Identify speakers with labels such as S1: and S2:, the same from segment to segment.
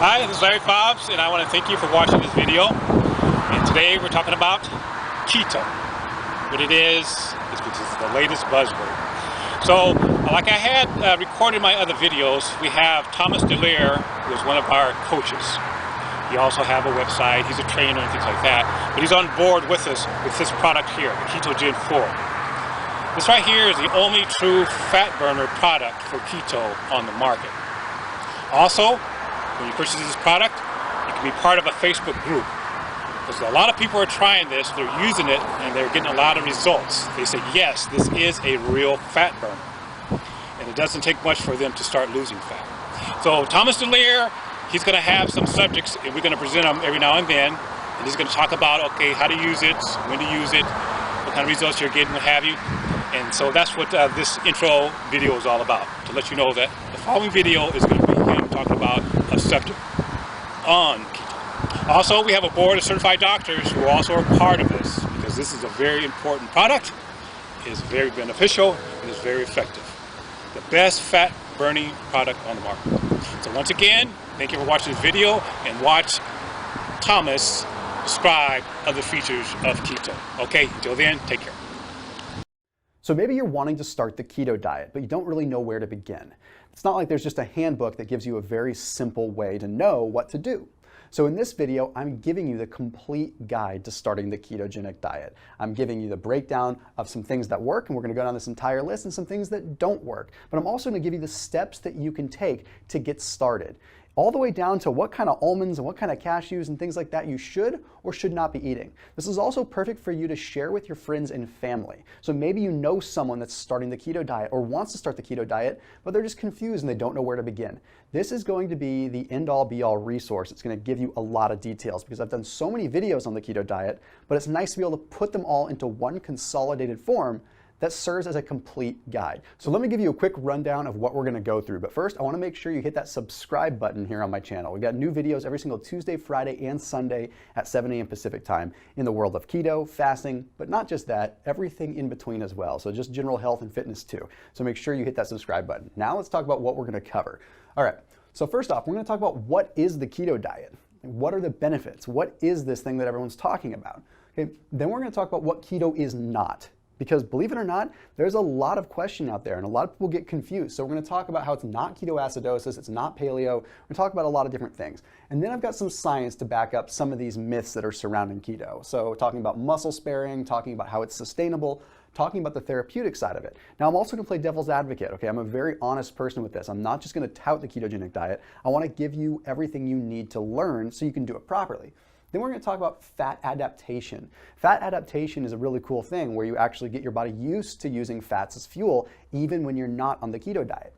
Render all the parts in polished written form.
S1: Hi, this is Larry Fobbs, and I want to thank you for watching this video. And today we're talking about keto. What it is because it's the latest buzzword. So, like I had recorded my other videos, we have Thomas DeLear, who is one of our coaches. He also has a website, he's a trainer and things like that. But he's on board with us with this product here, the Ketogen 4. This right here is the only true fat burner product for keto on the market. Also, when you purchase this product, you can be part of a Facebook group. Because a lot of people are trying this, they're using it, and they're getting a lot of results. They say, yes, this is a real fat burner. And it doesn't take much for them to start losing fat. So Thomas DeLear, he's going to have some subjects, and we're going to present them every now and then. And he's going to talk about, okay, how to use it, when to use it, what kind of results you're getting, what have you. And so that's what this intro video is all about, to let you know that the following video is going to be him talking about a subject on keto. Also, we have a board of certified doctors who also are part of this, because this is a very important product, it is very beneficial, and is very effective. The best fat burning product on the market. So once again, thank you for watching this video, and watch Thomas describe other features of keto. Okay, until then, take care.
S2: So maybe you're wanting to start the keto diet, but you don't really know where to begin. It's not like there's just a handbook that gives you a very simple way to know what to do. So in this video, I'm giving you the complete guide to starting the ketogenic diet. I'm giving you the breakdown of some things that work, and we're gonna go down this entire list, and some things that don't work. But I'm also gonna give you the steps that you can take to get started, all the way down to what kind of almonds and what kind of cashews and things like that you should or should not be eating. This is also perfect for you to share with your friends and family. So maybe you know someone that's starting the keto diet or wants to start the keto diet, but they're just confused and they don't know where to begin. This is going to be the end-all be-all resource. It's going to give you a lot of details because I've done so many videos on the keto diet, but it's nice to be able to put them all into one consolidated form that serves as a complete guide. So let me give you a quick rundown of what we're gonna go through. But first, I wanna make sure you hit that subscribe button here on my channel. We've got new videos every single Tuesday, Friday, and Sunday at 7 a.m. Pacific time in the world of keto, fasting, but not just that, everything in between as well. So just general health and fitness too. So make sure you hit that subscribe button. Now let's talk about what we're gonna cover. All right, so first off, we're gonna talk about what is the keto diet? What are the benefits? What is this thing that everyone's talking about? Okay, then we're gonna talk about what keto is not. Because believe it or not, there's a lot of question out there and a lot of people get confused. So we're gonna talk about how it's not ketoacidosis, it's not paleo. We're gonna talk about a lot of different things. And then I've got some science to back up some of these myths that are surrounding keto. So talking about muscle sparing, talking about how it's sustainable, talking about the therapeutic side of it. Now I'm also gonna play devil's advocate, okay? I'm a very honest person with this. I'm not just gonna tout the ketogenic diet. I wanna give you everything you need to learn so you can do it properly. Then we're going to talk about fat adaptation. Fat adaptation is a really cool thing where you actually get your body used to using fats as fuel even when you're not on the keto diet.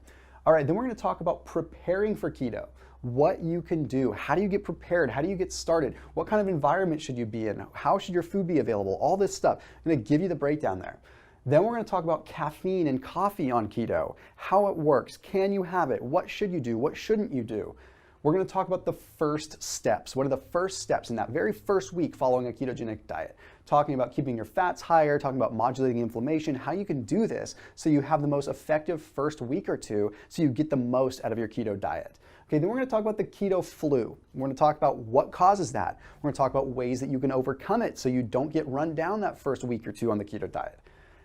S2: All right, then we're going to talk about preparing for keto. What you can do, how do you get prepared, how do you get started, what kind of environment should you be in, how should your food be available, all this stuff. I'm going to give you the breakdown there. Then we're going to talk about caffeine and coffee on keto, how it works, can you have it, what should you do, what shouldn't you do. We're going to talk about the first steps. What are the first steps in that very first week following a ketogenic diet? Talking about keeping your fats higher, talking about modulating inflammation, how you can do this so you have the most effective first week or two so you get the most out of your keto diet. Okay, then we're going to talk about the keto flu. We're going to talk about what causes that. We're going to talk about ways that you can overcome it so you don't get run down that first week or two on the keto diet.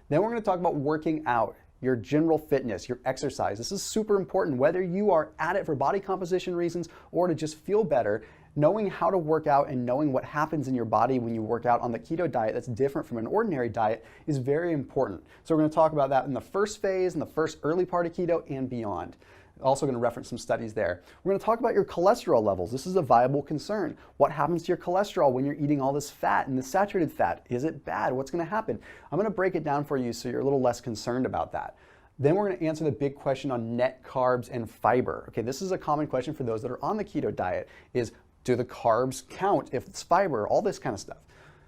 S2: Then we're going to talk about working out, your general fitness, your exercise. This is super important, whether you are at it for body composition reasons or to just feel better. Knowing how to work out and knowing what happens in your body when you work out on the keto diet that's different from an ordinary diet is very important. So we're going to talk about that in the first phase, in the first early part of keto and beyond. Also going to reference some studies there. We're going to talk about your cholesterol levels. This is a viable concern. What happens to your cholesterol when you're eating all this fat and this saturated fat? Is it bad? What's going to happen? I'm going to break it down for you so you're a little less concerned about that. Then we're going to answer the big question on net carbs and fiber. Okay, this is a common question for those that are on the keto diet is, do the carbs count if it's fiber? All this kind of stuff.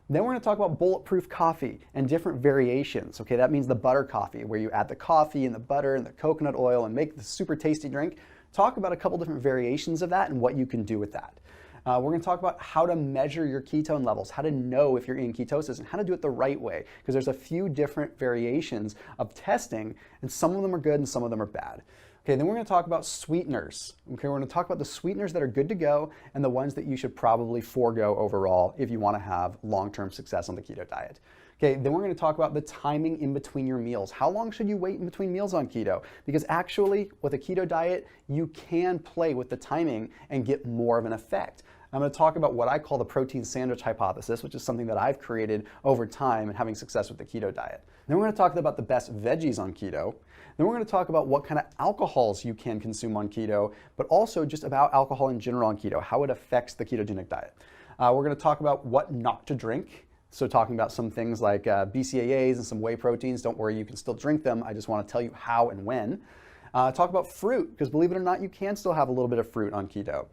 S2: Then we're going to talk about bulletproof coffee and different variations. Okay, that means the butter coffee, where you add the coffee and the butter and the coconut oil and make the super tasty drink. Talk about a couple different variations of that and what you can do with that. We're going to talk about how to measure your ketone levels, how to know if you're in ketosis, and how to do it the right way, because there's a few different variations of testing, and some of them are good and some of them are bad. Okay, then we're going to talk about sweeteners. Okay, we're going to talk about the sweeteners that are good to go and the ones that you should probably forego overall if you want to have long-term success on the keto diet. Okay, then we're going to talk about the timing in between your meals. How long should you wait in between meals on keto? Because actually, with a keto diet, you can play with the timing and get more of an effect. I'm going to talk about what I call the protein sandwich hypothesis, which is something that I've created over time and having success with the keto diet. Then we're going to talk about the best veggies on keto. Then we're going to talk about what kind of alcohols you can consume on keto, but also just about alcohol in general on keto, how it affects the ketogenic diet. We're going to talk about what not to drink. So talking about some things like BCAAs and some whey proteins. Don't worry, you can still drink them. I just want to tell you how and when. Talk about fruit, because believe it or not, you can still have a little bit of fruit on keto.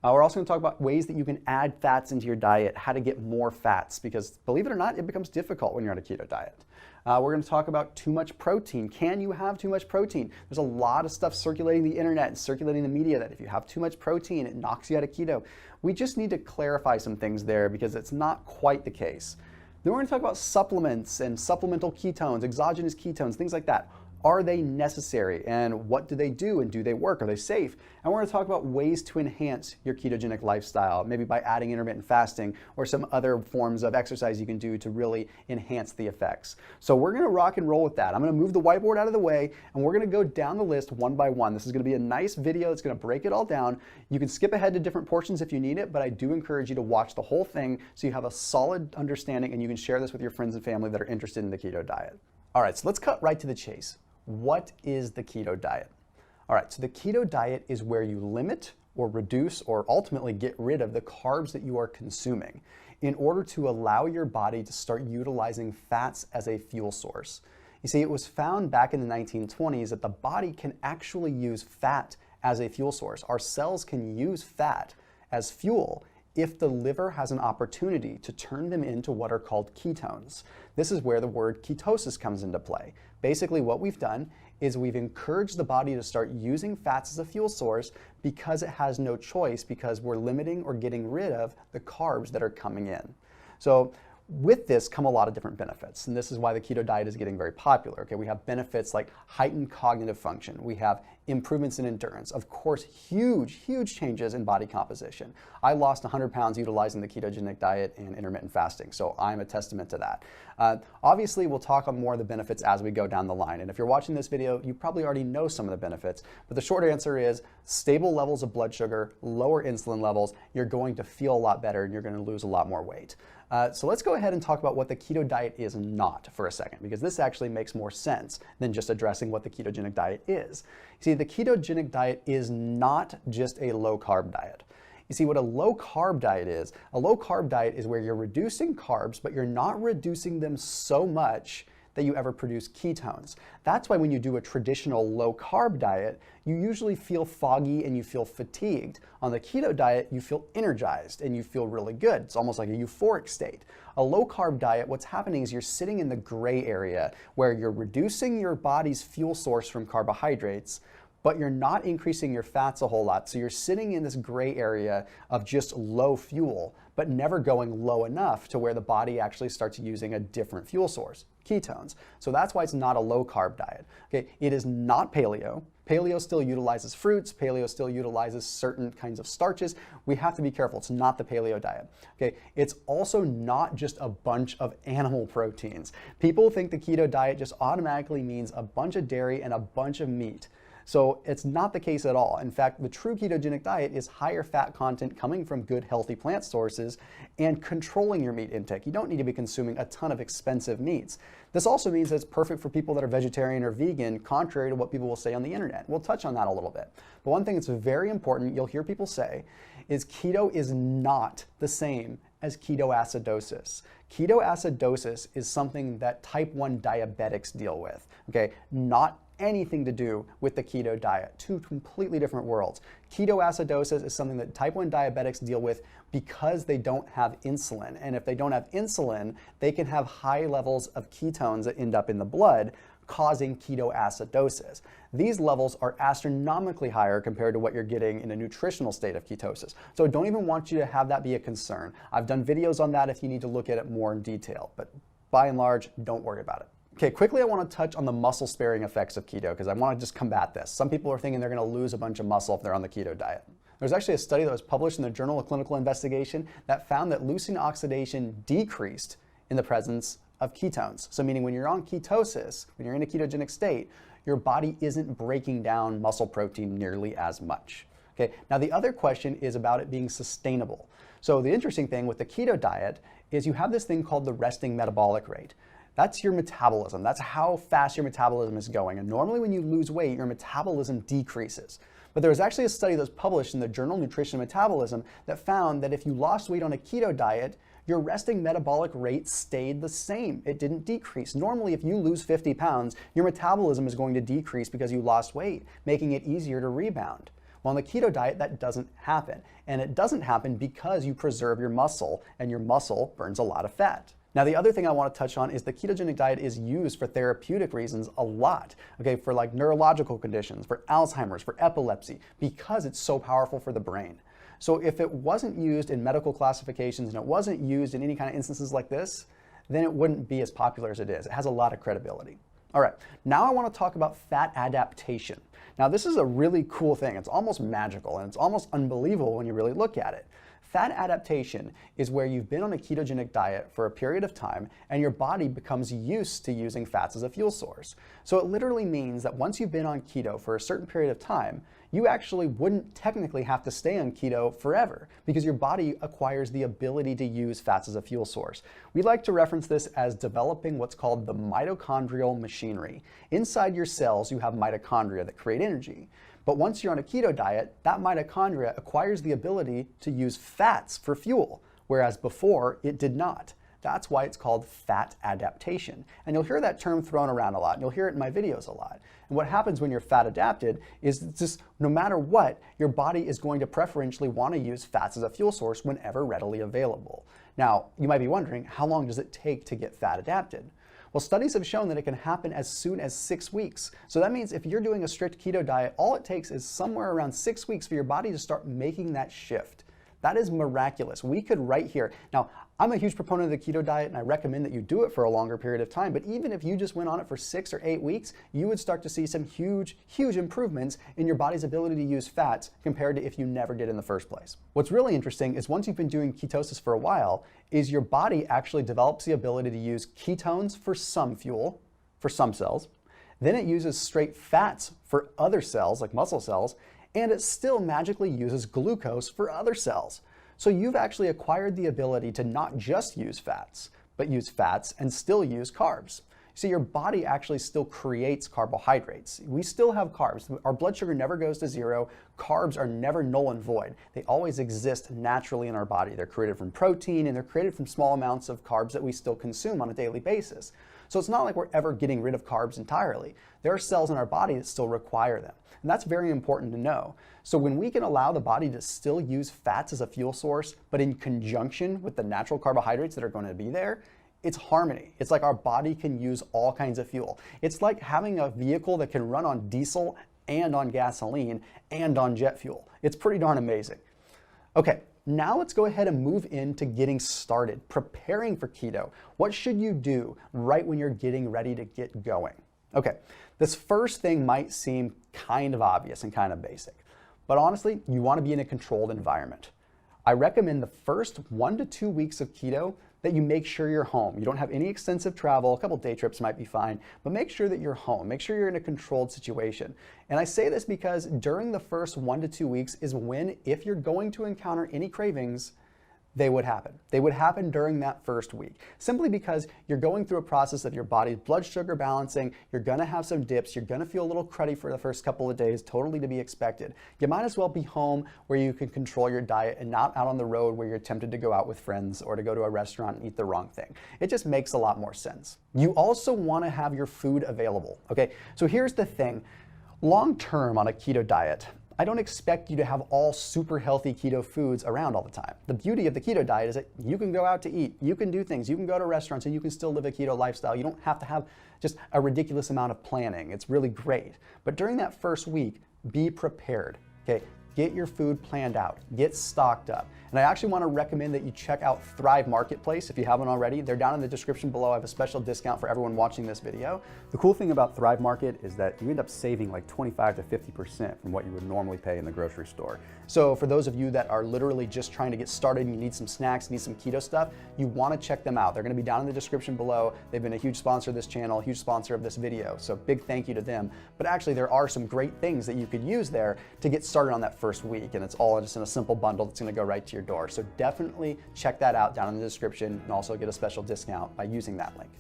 S2: We're also going to talk about ways that you can add fats into your diet, how to get more fats, because believe it or not, it becomes difficult when you're on a keto diet. We're going to talk about too much protein. Can you have too much protein? There's a lot of stuff circulating the internet and circulating the media that if you have too much protein, it knocks you out of keto. We just need to clarify some things there because it's not quite the case. Then we're going to talk about supplements and supplemental ketones, exogenous ketones, things like that. Are they necessary and what do they do and do they work? Are they safe? And we're going to talk about ways to enhance your ketogenic lifestyle, maybe by adding intermittent fasting or some other forms of exercise you can do to really enhance the effects. So we're going to rock and roll with that. I'm going to move the whiteboard out of the way and we're going to go down the list one by one. This is going to be a nice video that's going to break it all down. You can skip ahead to different portions if you need it, but I do encourage you to watch the whole thing so you have a solid understanding and you can share this with your friends and family that are interested in the keto diet. All right, so let's cut right to the chase. What is the keto diet? All right, so the keto diet is where you limit or reduce or ultimately get rid of the carbs that you are consuming in order to allow your body to start utilizing fats as a fuel source. You see, it was found back in the 1920s that the body can actually use fat as a fuel source. Our cells can use fat as fuel if the liver has an opportunity to turn them into what are called ketones. This is where the word ketosis comes into play. Basically, what we've done is we've encouraged the body to start using fats as a fuel source because it has no choice, because we're limiting or getting rid of the carbs that are coming in. So with this come a lot of different benefits, and this is why the keto diet is getting very popular. Okay, we have benefits like heightened cognitive function. We have improvements in endurance. Of course, huge changes in body composition. I lost 100 pounds utilizing the ketogenic diet and intermittent fasting, so I'm a testament to that. Obviously, we'll talk on more of the benefits as we go down the line, and if you're watching this video, you probably already know some of the benefits, but the short answer is stable levels of blood sugar, lower insulin levels, you're going to feel a lot better and you're going to lose a lot more weight. So let's go ahead and talk about what the keto diet is not for a second, because this actually makes more sense than just addressing what the ketogenic diet is. You see, the ketogenic diet is not just a low-carb diet. You see, what a low-carb diet is where you're reducing carbs, but you're not reducing them so much that you ever produce ketones. That's why when you do a traditional low-carb diet, you usually feel foggy and you feel fatigued. On the keto diet, you feel energized and you feel really good. It's almost like a euphoric state. A low-carb diet, what's happening is you're sitting in the gray area where you're reducing your body's fuel source from carbohydrates, but you're not increasing your fats a whole lot. So you're sitting in this gray area of just low fuel, but never going low enough to where the body actually starts using a different fuel source, ketones. So that's why it's not a low carb diet. Okay, it is not paleo. Paleo still utilizes fruits. Paleo still utilizes certain kinds of starches. We have to be careful. It's not the paleo diet. Okay, it's also not just a bunch of animal proteins. People think the keto diet just automatically means a bunch of dairy and a bunch of meat. So it's not the case at all. In fact, the true ketogenic diet is higher fat content coming from good, healthy plant sources and controlling your meat intake. You don't need to be consuming a ton of expensive meats. This also means that it's perfect for people that are vegetarian or vegan, contrary to what people will say on the internet. We'll touch on that a little bit. But one thing that's very important, you'll hear people say, is keto is not the same as ketoacidosis. Ketoacidosis is something that type 1 diabetics deal with, okay? Not anything to do with the keto diet. Two completely different worlds. Ketoacidosis is something that type 1 diabetics deal with because they don't have insulin. And if they don't have insulin, they can have high levels of ketones that end up in the blood, causing ketoacidosis. These levels are astronomically higher compared to what you're getting in a nutritional state of ketosis. So don't even want you to have that be a concern. I've done videos on that if you need to look at it more in detail, but by and large, don't worry about it. Okay, quickly I want to touch on the muscle sparing effects of keto because I want to just combat this. Some people are thinking they're going to lose a bunch of muscle if they're on the keto diet. There's actually a study that was published in the Journal of Clinical Investigation that found that leucine oxidation decreased in the presence of ketones. So meaning when you're on ketosis, when you're in a ketogenic state, your body isn't breaking down muscle protein nearly as much. Okay, now the other question is about it being sustainable. So the interesting thing with the keto diet is you have this thing called the resting metabolic rate. That's your metabolism. That's how fast your metabolism is going. And normally when you lose weight, your metabolism decreases. But there was actually a study that was published in the journal Nutrition and Metabolism that found that if you lost weight on a keto diet, your resting metabolic rate stayed the same. It didn't decrease. Normally, if you lose 50 pounds, your metabolism is going to decrease because you lost weight, making it easier to rebound. Well, on the keto diet, that doesn't happen. And it doesn't happen because you preserve your muscle, and your muscle burns a lot of fat. Now, the other thing I want to touch on is the ketogenic diet is used for therapeutic reasons a lot, okay, for like neurological conditions, for Alzheimer's, for epilepsy, because it's so powerful for the brain. So if it wasn't used in medical classifications and it wasn't used in any kind of instances like this, then it wouldn't be as popular as it is. It has a lot of credibility. All right, now I want to talk about fat adaptation. Now, this is a really cool thing. It's almost magical and it's almost unbelievable when you really look at it. Fat adaptation is where you've been on a ketogenic diet for a period of time and your body becomes used to using fats as a fuel source. So it literally means that once you've been on keto for a certain period of time, you actually wouldn't technically have to stay on keto forever because your body acquires the ability to use fats as a fuel source. We like to reference this as developing what's called the mitochondrial machinery. Inside your cells, you have mitochondria that create energy. But once you're on a keto diet, that mitochondria acquires the ability to use fats for fuel, whereas before it did not. That's why it's called fat adaptation. And you'll hear that term thrown around a lot, and you'll hear it in my videos a lot. And what happens when you're fat adapted is just no matter what, your body is going to preferentially want to use fats as a fuel source whenever readily available. Now, you might be wondering, how long does it take to get fat adapted? Well, studies have shown that it can happen as soon as 6 weeks. So that means if you're doing a strict keto diet, all it takes is somewhere around 6 weeks for your body to start making that shift. That is miraculous. We could right here. Now, I'm a huge proponent of the keto diet and I recommend that you do it for a longer period of time, but even if you just went on it for 6 or 8 weeks, you would start to see some huge improvements in your body's ability to use fats compared to if you never did in the first place. What's really interesting is once you've been doing ketosis for a while, is your body actually develops the ability to use ketones for some fuel, for some cells, then it uses straight fats for other cells like muscle cells, and it still magically uses glucose for other cells. So you've actually acquired the ability to not just use fats, but use fats and still use carbs. So your body actually still creates carbohydrates. We still have carbs. Our blood sugar never goes to zero. Carbs are never null and void. They always exist naturally in our body. They're created from protein and they're created from small amounts of carbs that we still consume on a daily basis. So it's not like we're ever getting rid of carbs entirely. There are cells in our body that still require them. And that's very important to know. So when we can allow the body to still use fats as a fuel source, but in conjunction with the natural carbohydrates that are going to be there, it's harmony. It's like our body can use all kinds of fuel. It's like having a vehicle that can run on diesel and on gasoline and on jet fuel. It's pretty darn amazing. Okay, now let's go ahead and move into getting started, preparing for keto. What should you do right when you're getting ready to get going? Okay, this first thing might seem kind of obvious and kind of basic, but honestly, you want to be in a controlled environment. I recommend the first 1 to 2 weeks of keto that you make sure you're home. You don't have any extensive travel. A couple day trips might be fine, but make sure that you're home. Make sure you're in a controlled situation. And I say this because during the first 1 to 2 weeks is when, if you're going to encounter any cravings, they would happen. They would happen during that first week, simply because you're going through a process of your body's blood sugar balancing. You're gonna have some dips. You're gonna feel a little cruddy for the first couple of days, totally to be expected. You might as well be home where you can control your diet and not out on the road where you're tempted to go out with friends or to go to a restaurant and eat the wrong thing. It just makes a lot more sense. You also wanna have your food available, okay? So here's the thing. Long term on a keto diet, I don't expect you to have all super healthy keto foods around all the time. The beauty of the keto diet is that you can go out to eat, you can do things, you can go to restaurants, and you can still live a keto lifestyle. You don't have to have just a ridiculous amount of planning. It's really great. But during that first week, be prepared, okay? Get your food planned out, get stocked up. And I actually want to recommend that you check out Thrive Marketplace if you haven't already. They're down in the description below. I have a special discount for everyone watching this video. The cool thing about Thrive Market is that you end up saving like 25 to 50% from what you would normally pay in the grocery store. So for those of you that are literally just trying to get started and you need some snacks, need some keto stuff, you want to check them out. They're going to be down in the description below. They've been a huge sponsor of this channel, a huge sponsor of this video. So big thank you to them. But actually there are some great things that you could use there to get started on that first week. And it's all just in a simple bundle that's going to go right to your door. So definitely check that out down in the description and also get a special discount by using that link.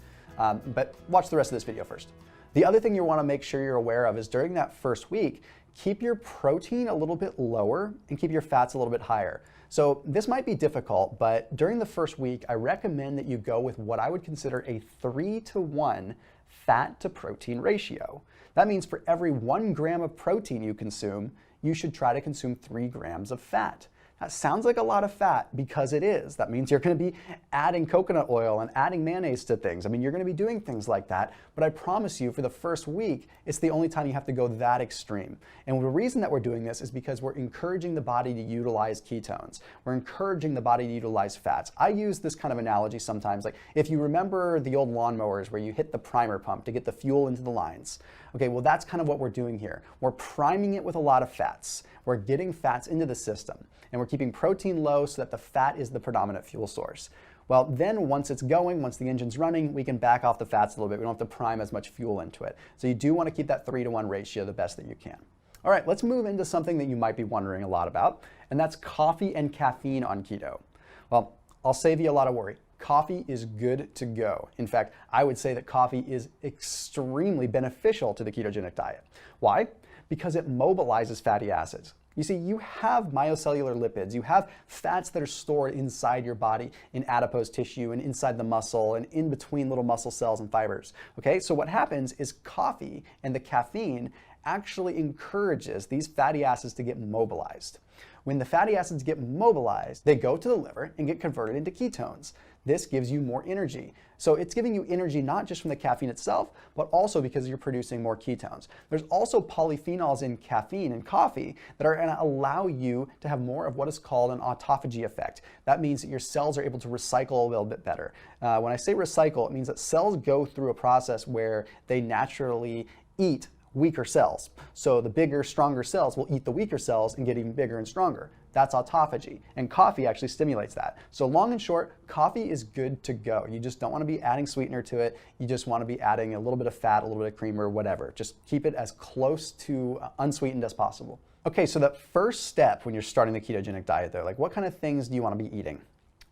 S2: But watch the rest of this video first. The other thing you want to make sure you're aware of is during that first week, keep your protein a little bit lower and keep your fats a little bit higher. So this might be difficult, but during the first week, I recommend that you go with what I would consider a 3-to-1 fat to protein ratio. That means for every 1 gram of protein you consume, you should try to consume 3 grams of fat. That sounds like a lot of fat because it is. That means you're going to be adding coconut oil and adding mayonnaise to things. I mean, you're going to be doing things like that, but I promise you for the first week, it's the only time you have to go that extreme. And the reason that we're doing this is because we're encouraging the body to utilize ketones. We're encouraging the body to utilize fats. I use this kind of analogy sometimes, like if you remember the old lawnmowers where you hit the primer pump to get the fuel into the lines. Okay, well that's kind of what we're doing here. We're priming it with a lot of fats. We're getting fats into the system and we're keeping protein low so that the fat is the predominant fuel source. Well, then once it's going, once the engine's running, we can back off the fats a little bit. We don't have to prime as much fuel into it. So you do want to keep that 3-to-1 ratio the best that you can. All right, let's move into something that you might be wondering a lot about, and that's coffee and caffeine on keto. Well, I'll save you a lot of worry. Coffee is good to go. In fact, I would say that coffee is extremely beneficial to the ketogenic diet. Why? Because it mobilizes fatty acids. You see, you have myocellular lipids. You have fats that are stored inside your body in adipose tissue and inside the muscle and in between little muscle cells and fibers. Okay, so what happens is coffee and the caffeine actually encourages these fatty acids to get mobilized. When the fatty acids get mobilized, they go to the liver and get converted into ketones. This gives you more energy. So it's giving you energy not just from the caffeine itself, but also because you're producing more ketones. There's also polyphenols in caffeine and coffee that are going to allow you to have more of what is called an autophagy effect. That means that your cells are able to recycle a little bit better. When I say recycle, it means that cells go through a process where they naturally eat weaker cells. So the bigger, stronger cells will eat the weaker cells and get even bigger and stronger. That's autophagy. And coffee actually stimulates that. So long and short, coffee is good to go. You just don't want to be adding sweetener to it. You just want to be adding a little bit of fat, a little bit of cream or whatever. Just keep it as close to unsweetened as possible. Okay, so that first step when you're starting the ketogenic diet though, like what kind of things do you want to be eating?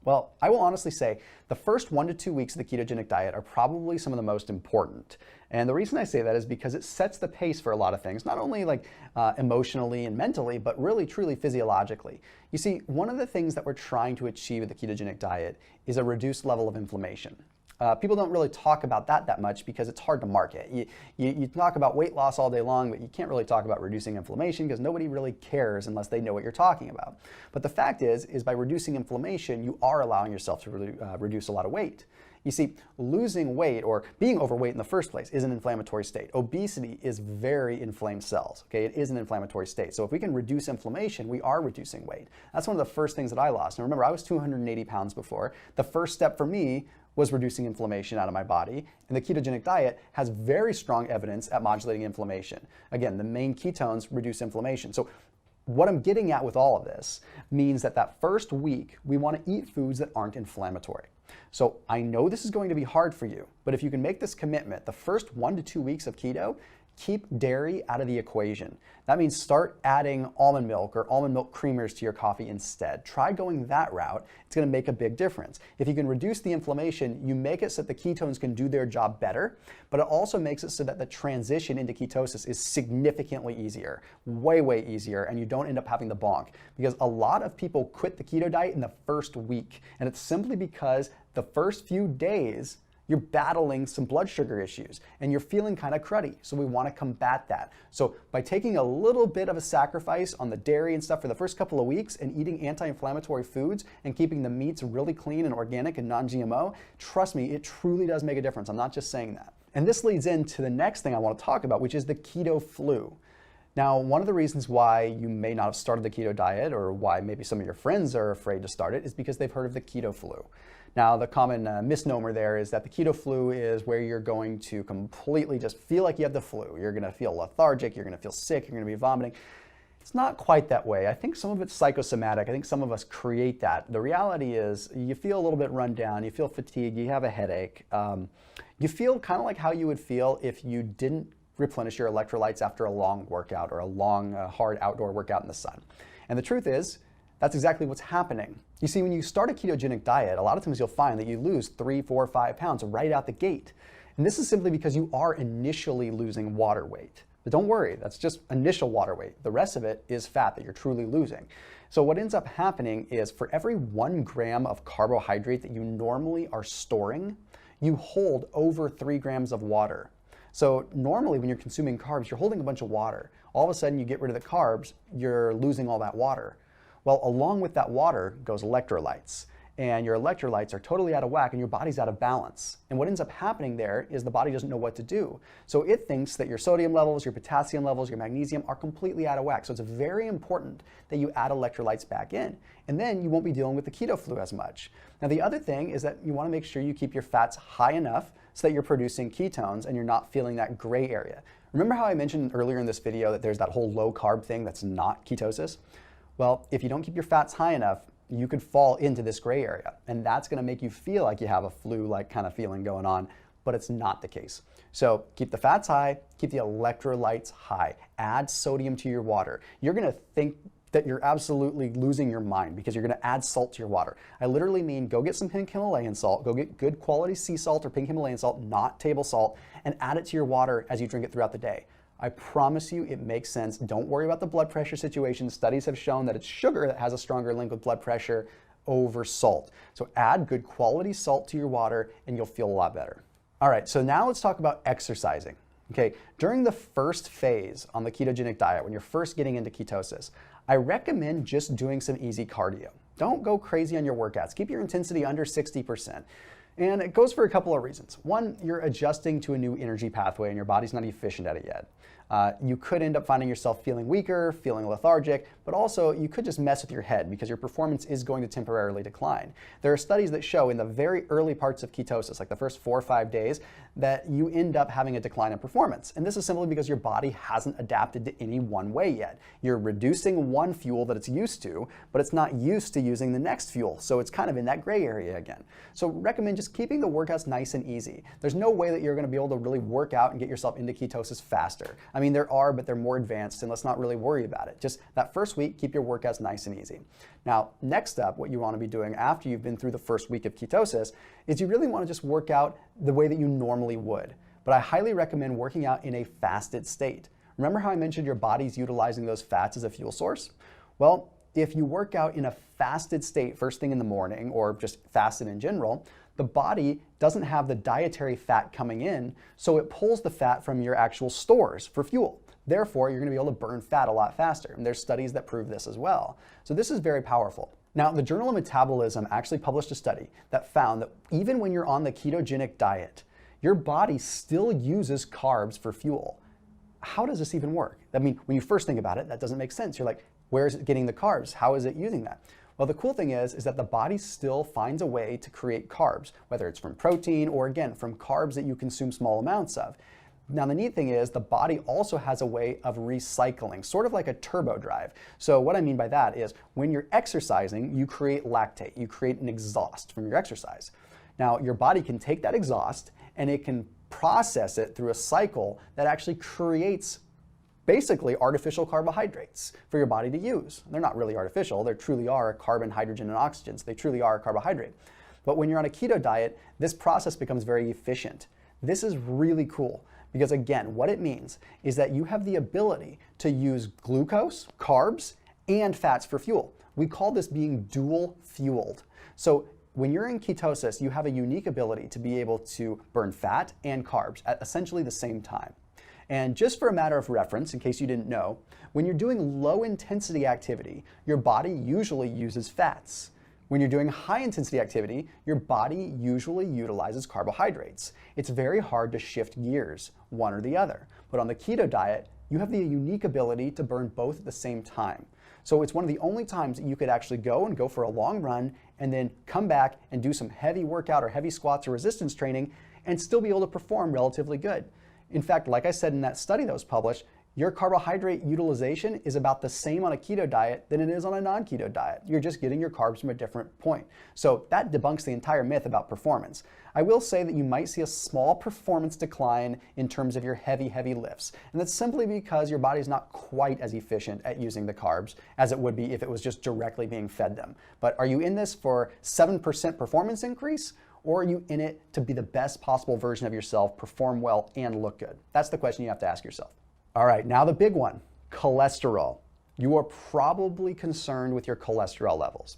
S2: Well, I will honestly say the first 1 to 2 weeks of the ketogenic diet are probably some of the most important. And the reason I say that is because it sets the pace for a lot of things, not only like emotionally and mentally, but really truly physiologically. You see, one of the things that we're trying to achieve with the ketogenic diet is a reduced level of inflammation. People don't really talk about that much because it's hard to market. You talk about weight loss all day long, but you can't really talk about reducing inflammation because nobody really cares unless they know what you're talking about. But the fact is by reducing inflammation, you are allowing yourself to reduce a lot of weight. You see, losing weight or being overweight in the first place is an inflammatory state. Obesity is very inflamed cells. Okay, it is an inflammatory state. So if we can reduce inflammation, we are reducing weight. That's one of the first things that I lost. And remember, I was 280 pounds before. The first step for me was reducing inflammation out of my body. And the ketogenic diet has very strong evidence at modulating inflammation. Again, the main ketones reduce inflammation. So what I'm getting at with all of this means that first week, we want to eat foods that aren't inflammatory. So I know this is going to be hard for you, but if you can make this commitment, the first 1 to 2 weeks of keto, keep dairy out of the equation. That means start adding almond milk or almond milk creamers to your coffee instead. Try going that route. It's going to make a big difference. If you can reduce the inflammation, you make it so that the ketones can do their job better, but it also makes it so that the transition into ketosis is significantly easier, way, way easier, and you don't end up having the bonk. Because a lot of people quit the keto diet in the first week, and it's simply because the first few days, you're battling some blood sugar issues and you're feeling kind of cruddy. So we want to combat that. So by taking a little bit of a sacrifice on the dairy and stuff for the first couple of weeks and eating anti-inflammatory foods and keeping the meats really clean and organic and non-GMO, trust me, it truly does make a difference. I'm not just saying that. And this leads into the next thing I want to talk about, which is the keto flu. Now, one of the reasons why you may not have started the keto diet, or why maybe some of your friends are afraid to start it, is because they've heard of the keto flu. Now, the common misnomer there is that the keto flu is where you're going to completely just feel like you have the flu. You're going to feel lethargic, you're going to feel sick, you're going to be vomiting. It's not quite that way. I think some of it's psychosomatic. I think some of us create that. The reality is you feel a little bit run down, you feel fatigued, you have a headache. You feel kind of like how you would feel if you didn't replenish your electrolytes after a long workout or a long, hard outdoor workout in the sun. And the truth is, that's exactly what's happening. You see, when you start a ketogenic diet, a lot of times you'll find that you lose 3, 4, 5 pounds right out the gate. And this is simply because you are initially losing water weight. But don't worry, that's just initial water weight. The rest of it is fat that you're truly losing. So what ends up happening is for every 1 gram of carbohydrate that you normally are storing, you hold over 3 grams of water. So normally when you're consuming carbs, you're holding a bunch of water. All of a sudden you get rid of the carbs, you're losing all that water. Well, along with that water goes electrolytes. And your electrolytes are totally out of whack and your body's out of balance. And what ends up happening there is the body doesn't know what to do. So it thinks that your sodium levels, your potassium levels, your magnesium are completely out of whack. So it's very important that you add electrolytes back in. And then you won't be dealing with the keto flu as much. Now the other thing is that you want to make sure you keep your fats high enough so that you're producing ketones and you're not feeling that gray area. Remember how I mentioned earlier in this video that there's that whole low carb thing that's not ketosis? Well, if you don't keep your fats high enough, you could fall into this gray area, and that's going to make you feel like you have a flu-like kind of feeling going on, but it's not the case. So keep the fats high, keep the electrolytes high, add sodium to your water. You're going to think that you're absolutely losing your mind because you're going to add salt to your water. I literally mean go get some pink Himalayan salt, go get good quality sea salt or pink Himalayan salt, not table salt, and add it to your water as you drink it throughout the day. I promise you it makes sense. Don't worry about the blood pressure situation. Studies have shown that it's sugar that has a stronger link with blood pressure over salt. So add good quality salt to your water and you'll feel a lot better. All right, so now let's talk about exercising. Okay, during the first phase on the ketogenic diet, when you're first getting into ketosis, I recommend just doing some easy cardio. Don't go crazy on your workouts. Keep your intensity under 60%. And it goes for a couple of reasons. One, you're adjusting to a new energy pathway and your body's not efficient at it yet. You could end up finding yourself feeling weaker, feeling lethargic, but also you could just mess with your head because your performance is going to temporarily decline. There are studies that show in the very early parts of ketosis, like the first 4 or 5 days, that you end up having a decline in performance. And this is simply because your body hasn't adapted to any one way yet. You're reducing one fuel that it's used to, but it's not used to using the next fuel. So it's kind of in that gray area again. So recommend just keeping the workouts nice and easy. There's no way that you're going to be able to really work out and get yourself into ketosis faster. I mean, there are, but they're more advanced, and let's not really worry about it. Just that first week, keep your workouts nice and easy. Now, next up, what you want to be doing after you've been through the first week of ketosis is you really want to just work out the way that you normally would. But I highly recommend working out in a fasted state. Remember how I mentioned your body's utilizing those fats as a fuel source? Well, if you work out in a fasted state first thing in the morning, or just fasted in general, the body doesn't have the dietary fat coming in, so it pulls the fat from your actual stores for fuel. Therefore, you're going to be able to burn fat a lot faster. And there's studies that prove this as well. So this is very powerful. Now, the Journal of Metabolism actually published a study that found that even when you're on the ketogenic diet, your body still uses carbs for fuel. How does this even work? I mean, when you first think about it, that doesn't make sense. You're like, where is it getting the carbs? How is it using that? Well, the cool thing is that the body still finds a way to create carbs, whether it's from protein or, again, from carbs that you consume small amounts of. Now, the neat thing is the body also has a way of recycling, sort of like a turbo drive. So what I mean by that is when you're exercising, you create lactate, you create an exhaust from your exercise. Now, your body can take that exhaust and it can process it through a cycle that actually creates basically artificial carbohydrates for your body to use. They're not really artificial, they truly are carbon, hydrogen, and oxygen, so they truly are a carbohydrate. But when you're on a keto diet, this process becomes very efficient. This is really cool because, again, what it means is that you have the ability to use glucose, carbs, and fats for fuel. We call this being dual fueled. So when you're in ketosis, you have a unique ability to be able to burn fat and carbs at essentially the same time. And just for a matter of reference, in case you didn't know, when you're doing low intensity activity, your body usually uses fats. When you're doing high intensity activity, your body usually utilizes carbohydrates. It's very hard to shift gears, one or the other. But on the keto diet, you have the unique ability to burn both at the same time. So it's one of the only times that you could actually go for a long run and then come back and do some heavy workout or heavy squats or resistance training and still be able to perform relatively good. In fact, like I said in that study that was published, your carbohydrate utilization is about the same on a keto diet than it is on a non-keto diet. You're just getting your carbs from a different point. So that debunks the entire myth about performance. I will say that you might see a small performance decline in terms of your heavy lifts. And that's simply because your body's not quite as efficient at using the carbs as it would be if it was just directly being fed them. But are you in this for 7% performance increase? Or are you in it to be the best possible version of yourself, perform well, and look good? That's the question you have to ask yourself. All right, now the big one, cholesterol. You are probably concerned with your cholesterol levels.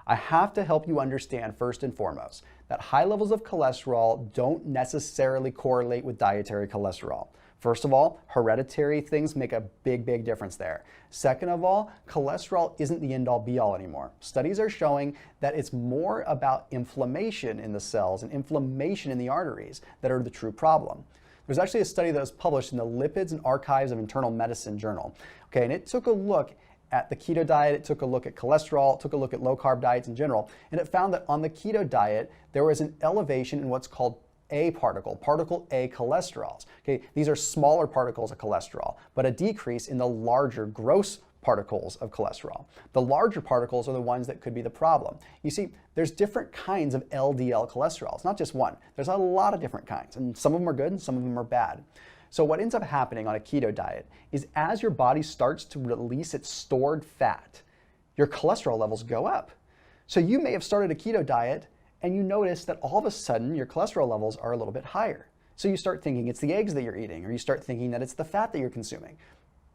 S2: I have to help you understand first and foremost that high levels of cholesterol don't necessarily correlate with dietary cholesterol. First of all, hereditary things make a big difference there. Second of all, cholesterol isn't the end-all be-all anymore. Studies are showing that it's more about inflammation in the cells and inflammation in the arteries that are the true problem. There's actually a study that was published in the Lipids and Archives of Internal Medicine journal. Okay, and it took a look at the keto diet, it took a look at cholesterol, it took a look at low-carb diets in general, and it found that on the keto diet, there was an elevation in what's called particle A cholesterols. Okay, these are smaller particles of cholesterol, but a decrease in the larger gross particles of cholesterol. The larger particles are the ones that could be the problem. You see, there's different kinds of LDL cholesterol. It's not just one. There's a lot of different kinds, and some of them are good and some of them are bad. So what ends up happening on a keto diet is as your body starts to release its stored fat, your cholesterol levels go up. So you may have started a keto diet and you notice that all of a sudden your cholesterol levels are a little bit higher. So you start thinking it's the eggs that you're eating, or you start thinking that it's the fat that you're consuming.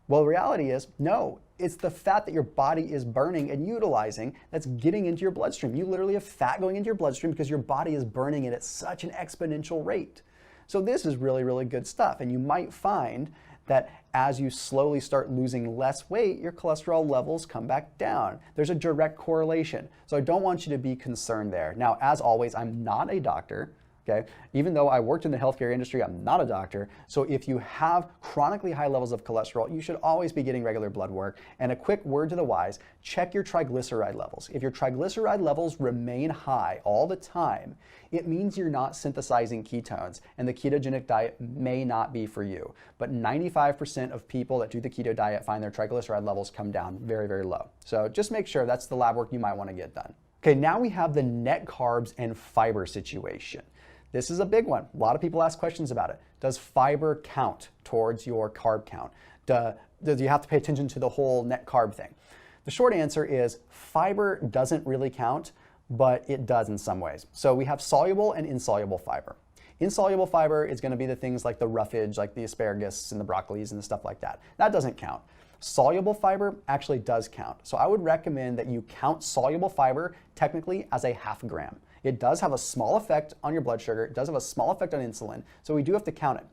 S2: Well, the reality is, no, it's the fat that your body is burning and utilizing that's getting into your bloodstream. You literally have fat going into your bloodstream because your body is burning it at such an exponential rate. So this is really good stuff. And you might find that as you slowly start losing less weight, your cholesterol levels come back down. There's a direct correlation. So I don't want you to be concerned there. Now, as always, I'm not a doctor. Okay? Even though I worked in the healthcare industry, I'm not a doctor. So if you have chronically high levels of cholesterol, you should always be getting regular blood work. And a quick word to the wise, check your triglyceride levels. If your triglyceride levels remain high all the time, it means you're not synthesizing ketones, and the ketogenic diet may not be for you. But 95% of people that do the keto diet find their triglyceride levels come down very low. So just make sure that's the lab work you might want to get done. Okay, now we have the net carbs and fiber situation. This is a big one. A lot of people ask questions about it. Does fiber count towards your carb count? Do you have to pay attention to the whole net carb thing? The short answer is fiber doesn't really count, but it does in some ways. So we have soluble and insoluble fiber. Insoluble fiber is going to be the things like the roughage, like the asparagus and the broccolis and the stuff like that. That doesn't count. Soluble fiber actually does count. So I would recommend that you count soluble fiber technically as a ½ gram. It does have a small effect on your blood sugar. It does have a small effect on insulin. So we do have to count it.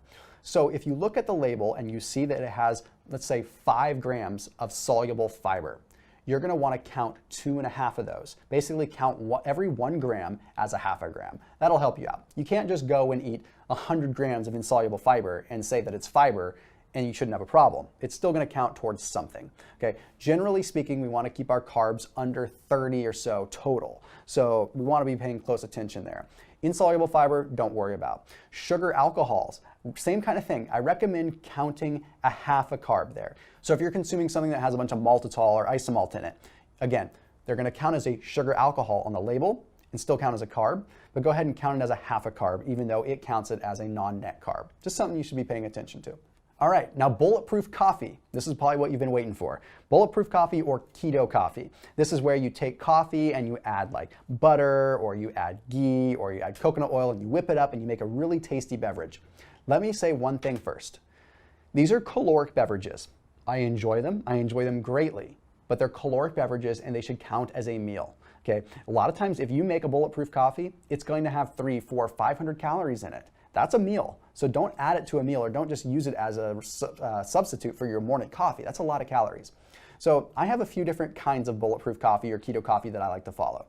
S2: So if you look at the label and you see that it has, let's say, 5 grams of soluble fiber, you're going to want to count 2.5 of those. Basically count every 1 gram as a ½ gram. That'll help you out. You can't just go and eat 100 grams of insoluble fiber and say that it's fiber and you shouldn't have a problem. It's still going to count towards something. Okay. Generally speaking, we want to keep our carbs under 30 or so total. So we want to be paying close attention there. Insoluble fiber, don't worry about. Sugar alcohols, same kind of thing. I recommend counting a ½ a carb there. So if you're consuming something that has a bunch of maltitol or isomalt in it, again, they're going to count as a sugar alcohol on the label and still count as a carb, but go ahead and count it as a ½ a carb, even though it counts it as a non-net carb. Just something you should be paying attention to. All right, now bulletproof coffee. This is probably what you've been waiting for. Bulletproof coffee or keto coffee. This is where you take coffee and you add like butter, or you add ghee, or you add coconut oil and you whip it up and you make a really tasty beverage. Let me say one thing first. These are caloric beverages. I enjoy them greatly, but they're caloric beverages and they should count as a meal. Okay, a lot of times if you make a bulletproof coffee, it's going to have 300, 400, 500 calories in it. That's a meal. So don't add it to a meal, or don't just use it as a substitute for your morning coffee. That's a lot of calories. So I have a few different kinds of bulletproof coffee or keto coffee that I like to follow.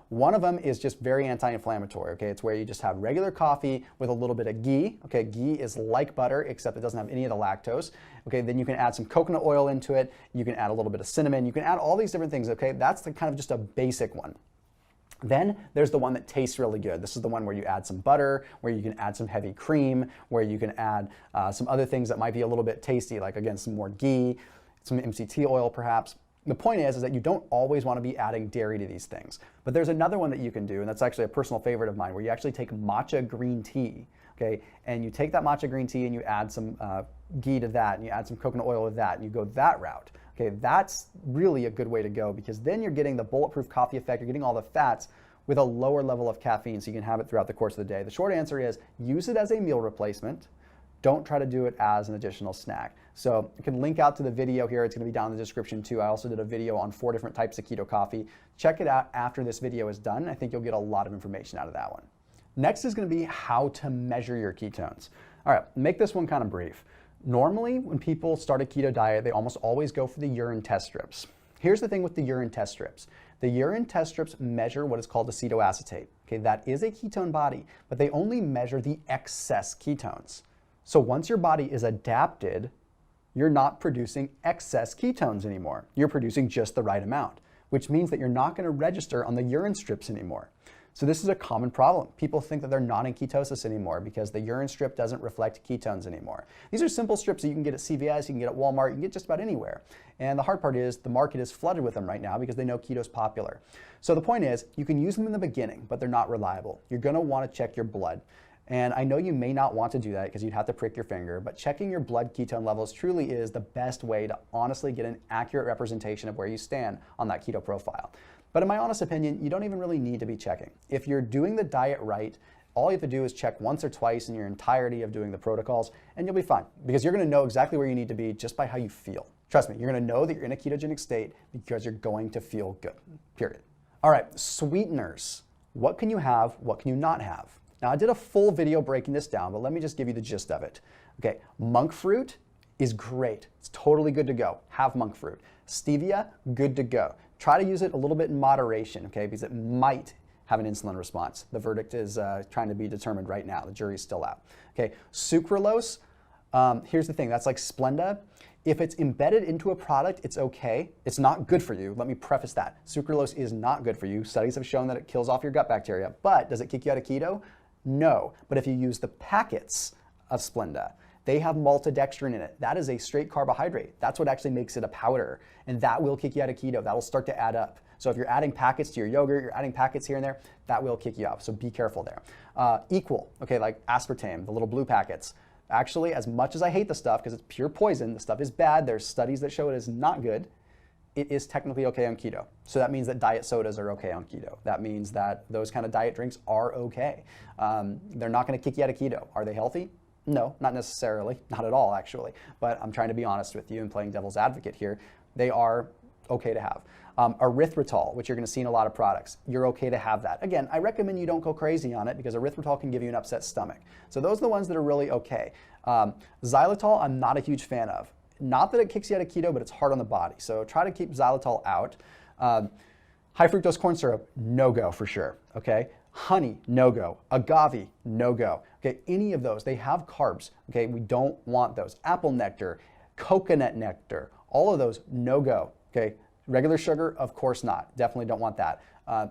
S2: One of them is just very anti-inflammatory, okay? It's where you just have regular coffee with a little bit of ghee, okay? Ghee is like butter, except it doesn't have any of the lactose, okay? Then you can add some coconut oil into it. You can add a little bit of cinnamon. You can add all these different things, okay? That's the kind of just a basic one. Then there's the one that tastes really good. This is the one where you add some butter, where you can add some heavy cream, where you can add some other things that might be a little bit tasty, like again, some more ghee, some MCT oil perhaps. The point is that you don't always want to be adding dairy to these things. But there's another one that you can do, and that's actually a personal favorite of mine, where you actually take matcha green tea, okay? And you take that matcha green tea and you add some ghee to that, and you add some coconut oil to that, and you go that route. Okay, that's really a good way to go, because then you're getting the bulletproof coffee effect, you're getting all the fats with a lower level of caffeine, so you can have it throughout the course of the day. The short answer is use it as a meal replacement. Don't try to do it as an additional snack. So you can link out to the video here. It's going to be down in the description too. I also did a video on 4 different types of keto coffee. Check it out after this video is done. I think you'll get a lot of information out of that one. Next is going to be how to measure your ketones. All right, make this one kind of brief. Normally, when people start a keto diet, they almost always go for the urine test strips. Here's the thing with the urine test strips. The urine test strips measure what is called acetoacetate. Okay, that is a ketone body, but they only measure the excess ketones. So once your body is adapted, you're not producing excess ketones anymore. You're producing just the right amount, which means that you're not going to register on the urine strips anymore. So this is a common problem. People think that they're not in ketosis anymore because the urine strip doesn't reflect ketones anymore. These are simple strips that you can get at CVS, you can get at Walmart, you can get just about anywhere. And the hard part is the market is flooded with them right now because they know keto's popular. So the point is, you can use them in the beginning, but they're not reliable. You're going to want to check your blood. And I know you may not want to do that because you'd have to prick your finger, but checking your blood ketone levels truly is the best way to honestly get an accurate representation of where you stand on that keto profile. But in my honest opinion, you don't even really need to be checking. If you're doing the diet right, all you have to do is check once or twice in your entirety of doing the protocols, and you'll be fine because you're going to know exactly where you need to be just by how you feel. Trust me, you're going to know that you're in a ketogenic state because you're going to feel good, period. All right, sweeteners. What can you have? What can you not have? Now, I did a full video breaking this down, but let me just give you the gist of it. Okay, monk fruit is great. It's totally good to go. Have monk fruit. Stevia, good to go. Try to use it a little bit in moderation, okay, because it might have an insulin response. The verdict is trying to be determined right now. The jury's still out. Okay, sucralose, here's the thing, that's like Splenda. If it's embedded into a product, it's okay. It's not good for you. Let me preface that. Sucralose is not good for you. Studies have shown that it kills off your gut bacteria, but does it kick you out of keto? No, but if you use the packets of Splenda, they have maltodextrin in it. That is a straight carbohydrate. That's what actually makes it a powder, and that will kick you out of keto. That'll start to add up. So if you're adding packets to your yogurt, you're adding packets here and there, that will kick you out. So be careful there. Equal, okay, like aspartame, the little blue packets. Actually, as much as I hate the stuff because it's pure poison, the stuff is bad. There's studies that show it is not good. It is technically okay on keto. So that means that diet sodas are okay on keto. That means that those kind of diet drinks are okay. They're not going to kick you out of keto. Are they healthy? No, not necessarily. Not at all, actually. But I'm trying to be honest with you and playing devil's advocate here. They are okay to have. Erythritol, which you're going to see in a lot of products, you're okay to have that. Again, I recommend you don't go crazy on it because erythritol can give you an upset stomach. So those are the ones that are really okay. Xylitol, I'm not a huge fan of. Not that it kicks you out of keto, but it's hard on the body. So try to keep xylitol out. High fructose corn syrup, no go for sure, okay? Honey, no go. Agave, no go. Okay, any of those, they have carbs, okay? We don't want those. Apple nectar, coconut nectar, all of those, no go, okay? Regular sugar, of course not. Definitely don't want that.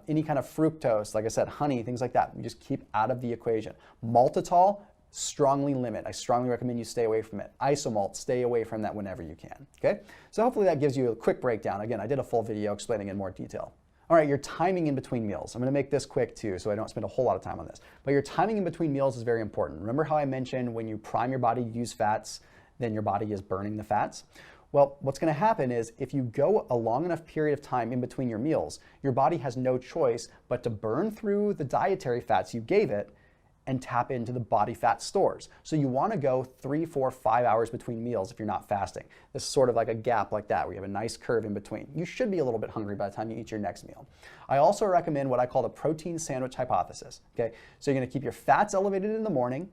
S2: Any kind of fructose, like I said, honey, things like that, you just keep out of the equation. Maltitol, strongly limit. I strongly recommend you stay away from it. Isomalt, stay away from that whenever you can, okay? So hopefully that gives you a quick breakdown. Again, I did a full video explaining in more detail. All right, your timing in between meals. I'm gonna make this quick too, so I don't spend a whole lot of time on this. But your timing in between meals is very important. Remember how I mentioned when you prime your body to use fats, then your body is burning the fats? Well, what's gonna happen is if you go a long enough period of time in between your meals, your body has no choice but to burn through the dietary fats you gave it and tap into the body fat stores. So you wanna go 3, 4, 5 hours between meals if you're not fasting. This is sort of like a gap like that where you have a nice curve in between. You should be a little bit hungry by the time you eat your next meal. I also recommend what I call the protein sandwich hypothesis, okay? So you're gonna keep your fats elevated in the morning,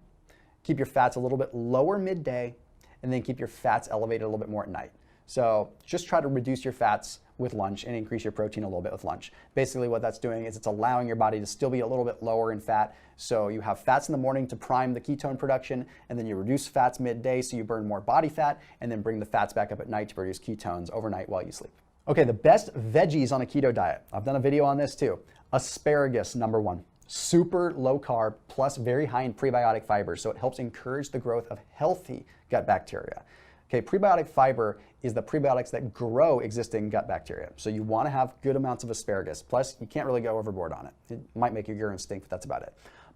S2: keep your fats a little bit lower midday, and then keep your fats elevated a little bit more at night. So just try to reduce your fats with lunch and increase your protein a little bit with lunch. Basically what that's doing is it's allowing your body to still be a little bit lower in fat. So you have fats in the morning to prime the ketone production, and then you reduce fats midday so you burn more body fat, and then bring the fats back up at night to produce ketones overnight while you sleep. Okay, the best veggies on a keto diet. I've done a video on this too. Asparagus, number one. Super low carb plus very high in prebiotic fiber, so it helps encourage the growth of healthy gut bacteria. Okay, prebiotic fiber is the prebiotics that grow existing gut bacteria. So you want to have good amounts of asparagus. Plus, you can't really go overboard on it. It might make your urine stink, but that's about it.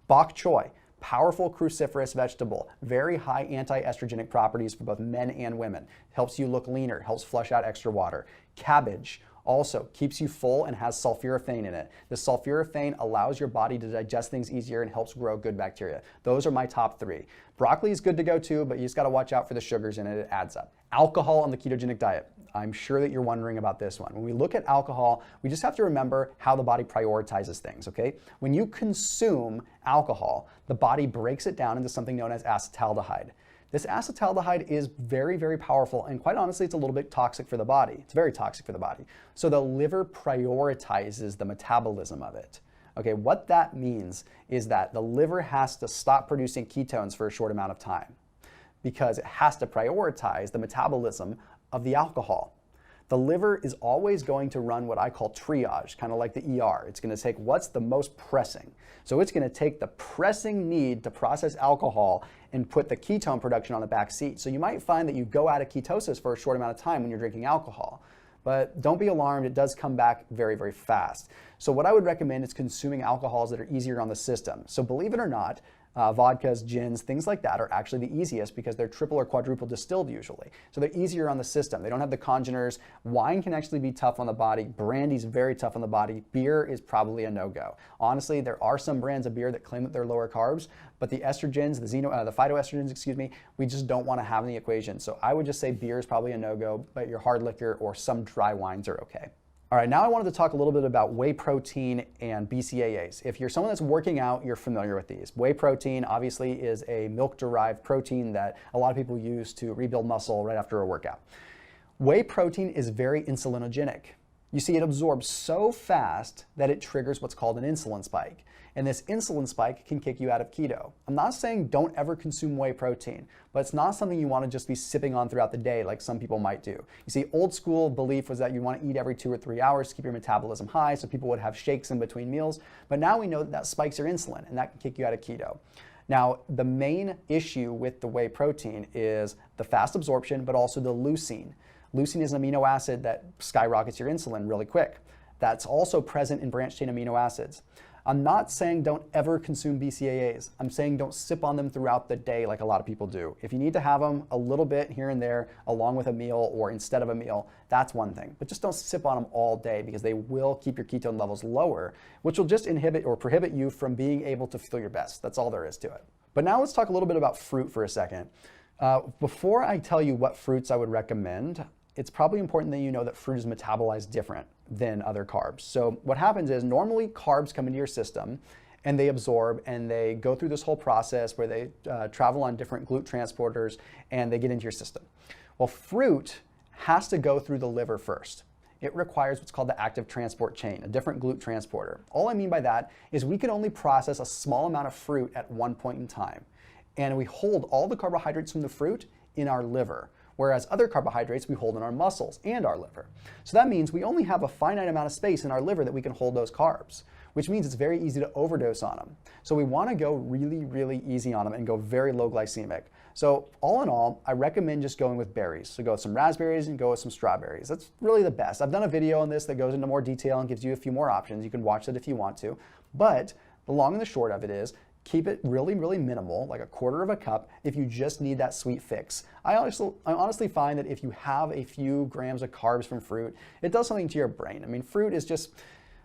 S2: Bok choy, powerful cruciferous vegetable, very high anti-estrogenic properties for both men and women. Helps you look leaner, helps flush out extra water. Cabbage also keeps you full and has sulforaphane in it. The sulforaphane allows your body to digest things easier and helps grow good bacteria. Those are my top three. Broccoli is good to go too, but you just got to watch out for the sugars in it. It adds up. Alcohol on the ketogenic diet. I'm sure that you're wondering about this one. When we look at alcohol, we just have to remember how the body prioritizes things, okay? When you consume alcohol, the body breaks it down into something known as acetaldehyde. This acetaldehyde is very, very powerful, and quite honestly, it's a little bit toxic for the body. It's very toxic for the body. So the liver prioritizes the metabolism of it. Okay, what that means is that the liver has to stop producing ketones for a short amount of time because it has to prioritize the metabolism of the alcohol. The liver is always going to run what I call triage, kind of like the ER. It's going to take what's the most pressing. So it's going to take the pressing need to process alcohol and put the ketone production on the back seat. So you might find that you go out of ketosis for a short amount of time when you're drinking alcohol. But don't be alarmed, it does come back very, very fast. So what I would recommend is consuming alcohols that are easier on the system. So believe it or not, vodkas, gins, things like that are actually the easiest because they're triple or quadruple distilled usually. So they're easier on the system. They don't have the congeners. Wine can actually be tough on the body. Brandy's very tough on the body. Beer is probably a no-go. Honestly, there are some brands of beer that claim that they're lower carbs, but the estrogens, the phytoestrogens, we just don't want to have in the equation. So I would just say beer is probably a no-go, but your hard liquor or some dry wines are okay. All right, now I wanted to talk a little bit about whey protein and BCAAs. If you're someone that's working out, you're familiar with these. Whey protein obviously is a milk-derived protein that a lot of people use to rebuild muscle right after a workout. Whey protein is very insulinogenic. You see, it absorbs so fast that it triggers what's called an insulin spike. And this insulin spike can kick you out of keto. I'm not saying don't ever consume whey protein, but it's not something you want to just be sipping on throughout the day like some people might do. You see, old school belief was that you want to eat every 2 or 3 hours to keep your metabolism high, so people would have shakes in between meals. But now we know that that spikes your insulin, and that can kick you out of keto. Now, the main issue with the whey protein is the fast absorption, but also the leucine. Leucine is an amino acid that skyrockets your insulin really quick. That's also present in branched chain amino acids. I'm not saying don't ever consume BCAAs. I'm saying don't sip on them throughout the day like a lot of people do. If you need to have them a little bit here and there along with a meal or instead of a meal, that's one thing. But just don't sip on them all day because they will keep your ketone levels lower, which will just inhibit or prohibit you from being able to feel your best. That's all there is to it. But now let's talk a little bit about fruit for a second. Before I tell you what fruits I would recommend, it's probably important that you know that fruit is metabolized different than other carbs. So what happens is normally carbs come into your system and they absorb and they go through this whole process where they travel on different GLUT transporters and they get into your system. Well, fruit has to go through the liver first. It requires what's called the active transport chain, a different GLUT transporter. All I mean by that is we can only process a small amount of fruit at one point in time. And we hold all the carbohydrates from the fruit in our liver, whereas other carbohydrates we hold in our muscles and our liver. So that means we only have a finite amount of space in our liver that we can hold those carbs, which means it's very easy to overdose on them. So we want to go really, really easy on them and go very low glycemic. So all in all, I recommend just going with berries. So go with some raspberries and go with some strawberries. That's really the best. I've done a video on this that goes into more detail and gives you a few more options. You can watch it if you want to. But the long and the short of it is, keep it really, really minimal, like a quarter of a cup, if you just need that sweet fix. I honestly find that if you have a few grams of carbs from fruit, it does something to your brain. I mean, fruit is just,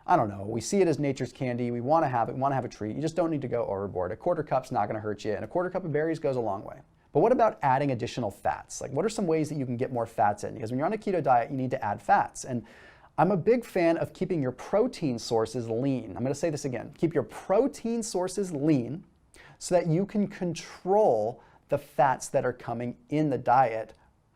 S2: I don't know, we see it as nature's candy. We want to have it, we want to have a treat. You just don't need to go overboard. A quarter cup's not going to hurt you, and a quarter cup of berries goes a long way. But what about adding additional fats? Like, what are some ways that you can get more fats in? Because when you're on a keto diet, you need to add fats. And I'm a big fan of keeping your protein sources lean. I'm going to say this again. Keep your protein sources lean so that you can control the fats that are coming in the diet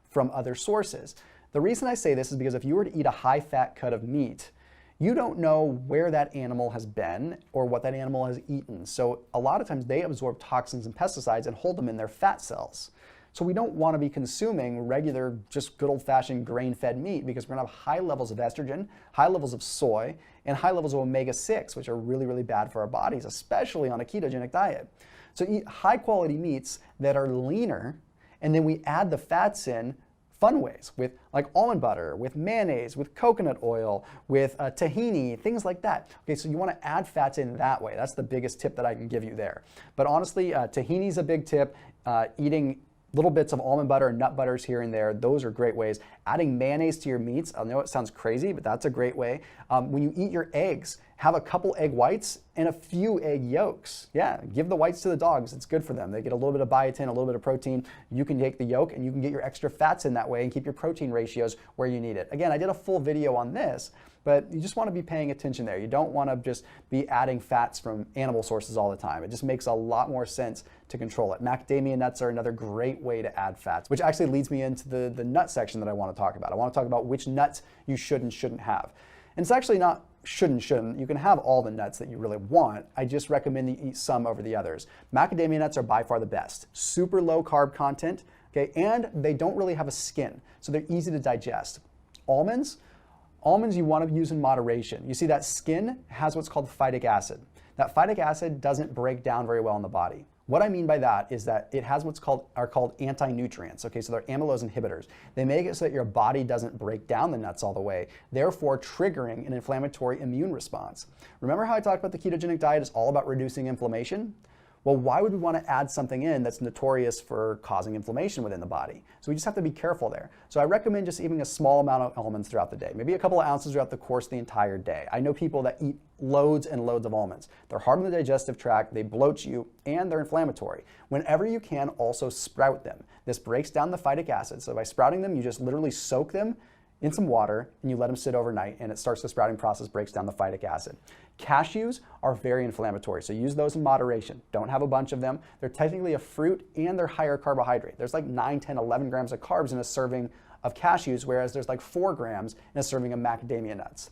S2: from other sources. The reason I say this is because if you were to eat a high-fat cut of meat, you don't know where that animal has been or what that animal has eaten. So a lot of times they absorb toxins and pesticides and hold them in their fat cells. So we don't want to be consuming regular, just good old-fashioned grain-fed meat because we're going to have high levels of estrogen, high levels of soy, and high levels of omega-6, which are really, really bad for our bodies, especially on a ketogenic diet. So eat high-quality meats that are leaner, and then we add the fats in fun ways with like almond butter, with mayonnaise, with coconut oil, with tahini, things like that. Okay, so you want to add fats in that way. That's the biggest tip that I can give you there. But honestly, tahini is a big tip. Eating little bits of almond butter and nut butters here and there, those are great ways. Adding mayonnaise to your meats, I know it sounds crazy, but that's a great way. When you eat your eggs, have a couple egg whites and a few egg yolks. Yeah, give the whites to the dogs. It's good for them. They get a little bit of biotin, a little bit of protein. You can take the yolk and you can get your extra fats in that way and keep your protein ratios where you need it. Again, I did a full video on this, but you just want to be paying attention there. You don't want to just be adding fats from animal sources all the time. It just makes a lot more sense to control it. Macadamia nuts are another great way to add fats, which actually leads me into the nut section that I want to talk about. I want to talk about which nuts you should and shouldn't have. And it's actually not shouldn't. You can have all the nuts that you really want. I just recommend you eat some over the others. Macadamia nuts are by far the best. Super low carb content, okay, and they don't really have a skin, so they're easy to digest. Almonds you want to use in moderation. You see that skin has what's called phytic acid. That phytic acid doesn't break down very well in the body. What I mean by that is that it has what's called anti-nutrients. Okay, so they're amylose inhibitors. They make it so that your body doesn't break down the nuts all the way, therefore triggering an inflammatory immune response. Remember how I talked about the ketogenic diet is all about reducing inflammation? Well, why would we want to add something in that's notorious for causing inflammation within the body? So we just have to be careful there. So I recommend just eating a small amount of almonds throughout the day, maybe a couple of ounces throughout the course of the entire day. I know people that eat loads and loads of almonds. They're hard on the digestive tract, they bloat you, and they're inflammatory. Whenever you can, also sprout them. This breaks down the phytic acid. So by sprouting them, you just literally soak them in some water and you let them sit overnight and it starts the sprouting process, breaks down the phytic acid. Cashews are very inflammatory, so use those in moderation. Don't have a bunch of them. They're technically a fruit and they're higher carbohydrate. There's like 9, 10, 11 grams of carbs in a serving of cashews, whereas there's like 4 grams in a serving of macadamia nuts.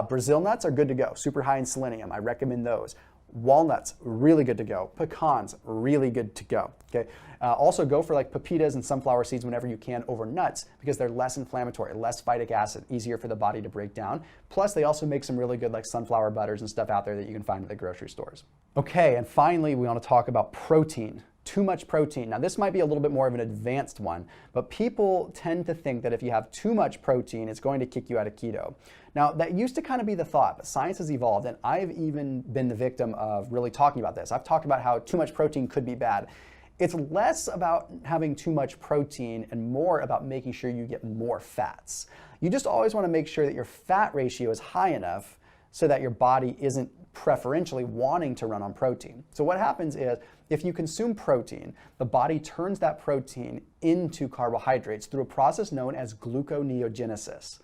S2: Brazil nuts are good to go, super high in selenium. I recommend those. Walnuts, really good to go. Pecans, really good to go. Okay. Also go for like pepitas and sunflower seeds whenever you can over nuts because they're less inflammatory, less phytic acid, easier for the body to break down. Plus they also make some really good like sunflower butters and stuff out there that you can find at the grocery stores. Okay, and finally we want to talk about protein. Too much protein. Now this might be a little bit more of an advanced one, but people tend to think that if you have too much protein, it's going to kick you out of keto. Now that used to kind of be the thought, but science has evolved and I've even been the victim of really talking about this. I've talked about how too much protein could be bad. It's less about having too much protein and more about making sure you get more fats. You just always want to make sure that your fat ratio is high enough so that your body isn't preferentially wanting to run on protein. So what happens is if you consume protein, the body turns that protein into carbohydrates through a process known as gluconeogenesis.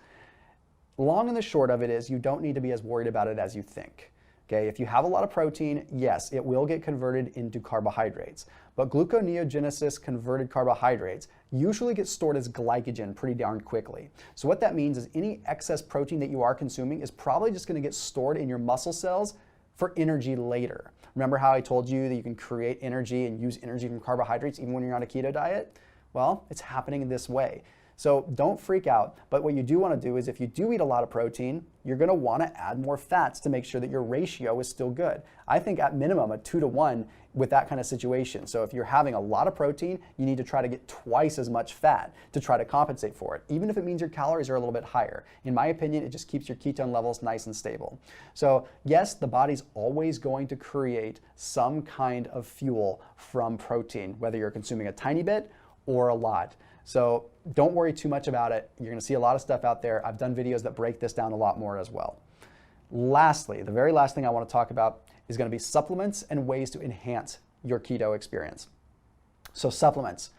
S2: Long and the short of it is you don't need to be as worried about it as you think. Okay, if you have a lot of protein, yes, it will get converted into carbohydrates. But gluconeogenesis converted carbohydrates usually get stored as glycogen pretty darn quickly. So what that means is any excess protein that you are consuming is probably just going to get stored in your muscle cells for energy later. Remember how I told you that you can create energy and use energy from carbohydrates even when you're on a keto diet? Well, it's happening this way. So don't freak out, but what you do want to do is if you do eat a lot of protein, you're going to want to add more fats to make sure that your ratio is still good. I think at minimum a 2-to-1 with that kind of situation. So if you're having a lot of protein, you need to try to get twice as much fat to try to compensate for it, even if it means your calories are a little bit higher. In my opinion, it just keeps your ketone levels nice and stable. So yes, the body's always going to create some kind of fuel from protein, whether you're consuming a tiny bit or a lot. So don't worry too much about it. You're going to see a lot of stuff out there. I've done videos that break this down a lot more as well. Lastly, the very last thing I want to talk about is going to be supplements and ways to enhance your keto experience. So supplements,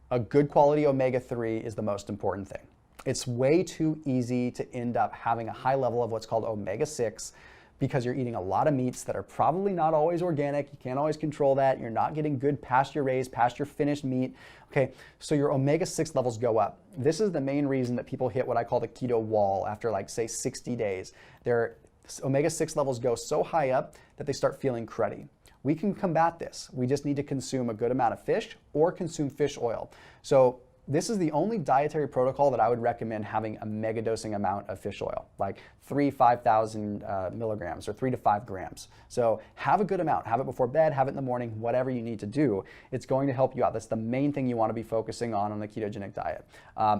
S2: a good quality omega-3 is the most important thing. It's way too easy to end up having a high level of what's called omega-6 because you're eating a lot of meats that are probably not always organic. You can't always control that. You're not getting good pasture-raised, pasture-finished meat. Okay, so your omega-6 levels go up. This is the main reason that people hit what I call the keto wall after, like, say 60 days. Their omega-6 levels go so high up that they start feeling cruddy. We can combat this. We just need to consume a good amount of fish or consume fish oil. So this is the only dietary protocol that I would recommend having a mega dosing amount of fish oil, like 5,000 milligrams or 3 to 5 grams. So have a good amount, have it before bed, have it in the morning, whatever you need to do. It's going to help you out. That's the main thing you want to be focusing on the ketogenic diet.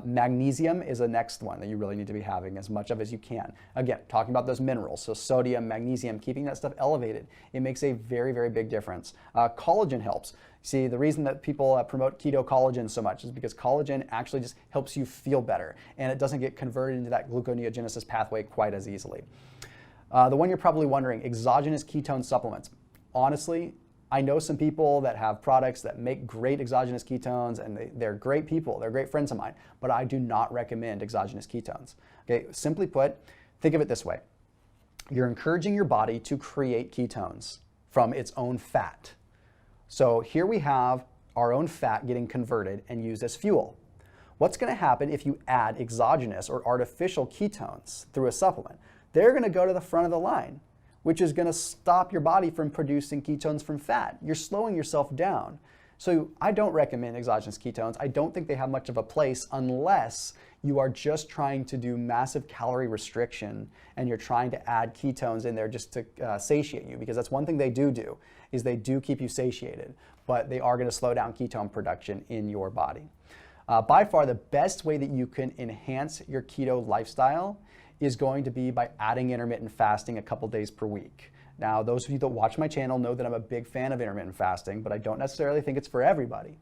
S2: Magnesium is the next one that you really need to be having as much of as you can. Again, talking about those minerals, so sodium, magnesium, keeping that stuff elevated. It makes a very, very big difference. Collagen helps. See, the reason that people promote keto collagen so much is because collagen actually just helps you feel better, and it doesn't get converted into that gluconeogenesis pathway quite as easily. The one you're probably wondering, exogenous ketone supplements. Honestly, I know some people that have products that make great exogenous ketones, and they're great people, they're great friends of mine, but I do not recommend exogenous ketones. Okay, simply put, think of it this way. You're encouraging your body to create ketones from its own fat. So here we have our own fat getting converted and used as fuel. What's going to happen if you add exogenous or artificial ketones through a supplement? They're going to go to the front of the line, which is going to stop your body from producing ketones from fat. You're slowing yourself down. So I don't recommend exogenous ketones. I don't think they have much of a place unless you are just trying to do massive calorie restriction and you're trying to add ketones in there just to satiate you, because that's one thing they do is they do keep you satiated, but they are going to slow down ketone production in your body. By far the best way that you can enhance your keto lifestyle is going to be by adding intermittent fasting a couple days per week. Now, those of you that watch my channel know that I'm a big fan of intermittent fasting, but I don't necessarily think it's for everybody.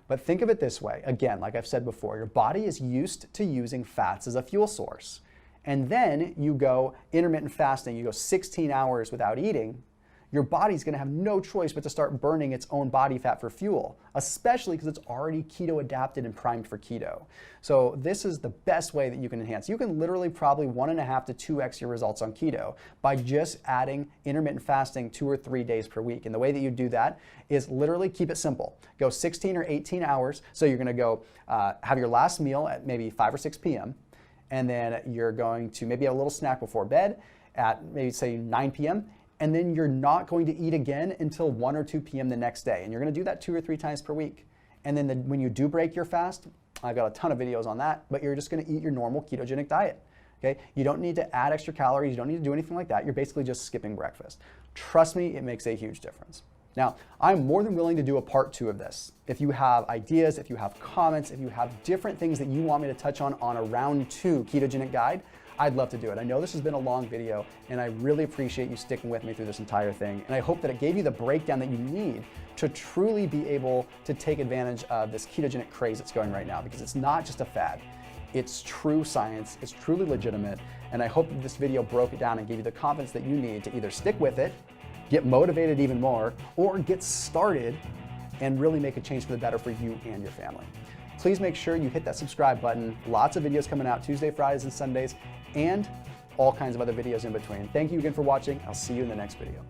S2: But think of it this way. Again, like I've said before, your body is used to using fats as a fuel source. And then you go intermittent fasting, you go 16 hours without eating, your body's going to have no choice but to start burning its own body fat for fuel, especially because it's already keto adapted and primed for keto. So this is the best way that you can enhance. You can literally probably 1.5 to 2x your results on keto by just adding intermittent fasting 2 or 3 days per week. And the way that you do that is literally keep it simple. Go 16 or 18 hours. So you're going to go have your last meal at maybe 5 or 6 p.m. And then you're going to maybe have a little snack before bed at maybe say 9 p.m. And then you're not going to eat again until 1 or 2 p.m. the next day. And you're going to do that 2 or 3 times per week. And then when you do break your fast, I've got a ton of videos on that, but you're just going to eat your normal ketogenic diet. Okay? You don't need to add extra calories. You don't need to do anything like that. You're basically just skipping breakfast. Trust me, it makes a huge difference. Now, I'm more than willing to do a part 2 of this. If you have ideas, if you have comments, if you have different things that you want me to touch on a round 2 ketogenic guide, I'd love to do it. I know this has been a long video, and I really appreciate you sticking with me through this entire thing. And I hope that it gave you the breakdown that you need to truly be able to take advantage of this ketogenic craze that's going right now, because it's not just a fad. It's true science, it's truly legitimate, and I hope that this video broke it down and gave you the confidence that you need to either stick with it, get motivated even more, or get started and really make a change for the better for you and your family. Please make sure you hit that subscribe button. Lots of videos coming out Tuesday, Fridays, and Sundays, and all kinds of other videos in between. Thank you again for watching. I'll see you in the next video.